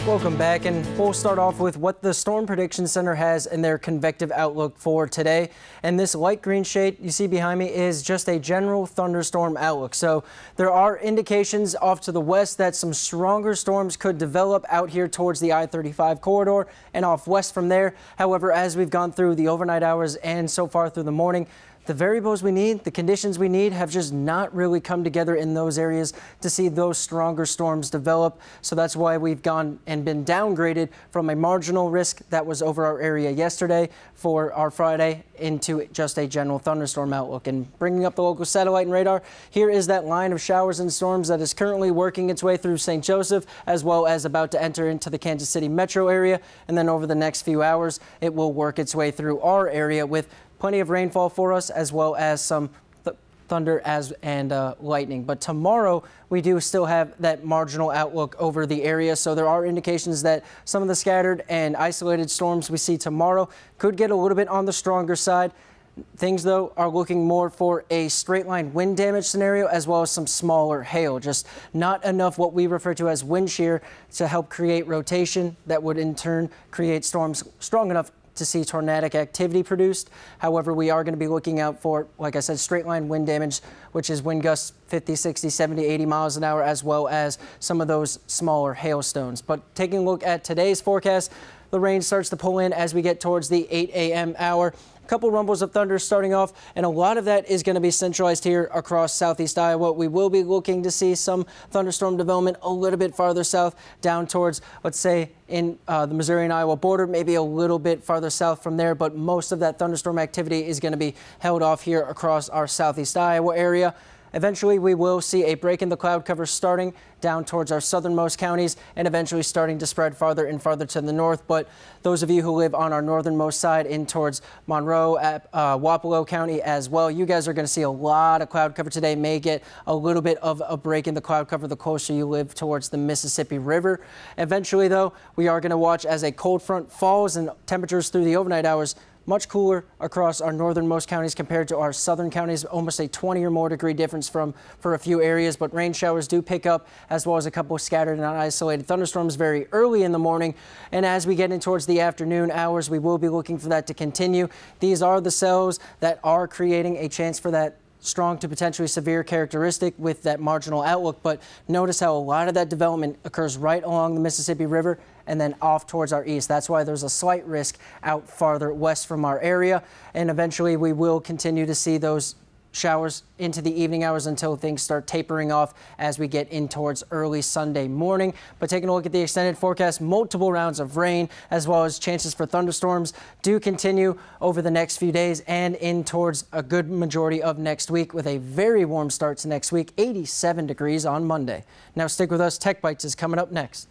Welcome back, and we'll start off with what the Storm Prediction Center has in their convective outlook for today. And this light green shade you see behind me is just a general thunderstorm outlook. So there are indications off to the west that some stronger storms could develop out here towards the I-35 corridor and off west from there. However, as we've gone through the overnight hours and so far through the morning, the variables we need, the conditions we need have just not really come together in those areas to see those stronger storms develop. So that's why we've gone and been downgraded from a marginal risk that was over our area yesterday for our Friday into just a general thunderstorm outlook. And bringing up the local satellite and radar, here is that line of showers and storms that is currently working its way through St. Joseph, as well as about to enter into the Kansas City metro area. And then over the next few hours, it will work its way through our area with plenty of rainfall for us, as well as some thunder and lightning. But tomorrow, we do still have that marginal outlook over the area. So there are indications that some of the scattered and isolated storms we see tomorrow could get a little bit on the stronger side. Things, though, are looking more for a straight line wind damage scenario, as well as some smaller hail. Just not enough what we refer to as wind shear to help create rotation that would in turn create storms strong enough to see tornadic activity produced. However, we are going to be looking out for, like I said, straight line wind damage, which is wind gusts 50, 60, 70, 80 miles an hour, as well as some of those smaller hailstones. But taking a look at today's forecast, the rain starts to pull in as we get towards the 8 a.m. hour. A couple rumbles of thunder starting off, and a lot of that is going to be centralized here across southeast Iowa. We will be looking to see some thunderstorm development a little bit farther south, down towards, let's say, in the Missouri and Iowa border, maybe a little bit farther south from there, but most of that thunderstorm activity is going to be held off here across our southeast Iowa area. Eventually, we will see a break in the cloud cover starting down towards our southernmost counties and eventually starting to spread farther and farther to the north. But those of you who live on our northernmost side in towards Monroe, Wapello County as well, you guys are going to see a lot of cloud cover today. May get a little bit of a break in the cloud cover the closer you live towards the Mississippi River. Eventually, though, we are going to watch as a cold front falls and temperatures through the overnight hours much cooler across our northernmost counties compared to our southern counties, almost a 20 or more degree difference for a few areas. But rain showers do pick up, as well as a couple of scattered and isolated thunderstorms very early in the morning. And as we get in towards the afternoon hours, we will be looking for that to continue. These are the cells that are creating a chance for that strong to potentially severe characteristic with that marginal outlook. But notice how a lot of that development occurs right along the Mississippi River and then off towards our east. That's why there's a slight risk out farther west from our area. And eventually we will continue to see those showers into the evening hours until things start tapering off as we get in towards early Sunday morning. But taking a look at the extended forecast, multiple rounds of rain as well as chances for thunderstorms do continue over the next few days and in towards a good majority of next week, with a very warm start to next week, 87 degrees on Monday. Now stick with us. Tech Bites is coming up next.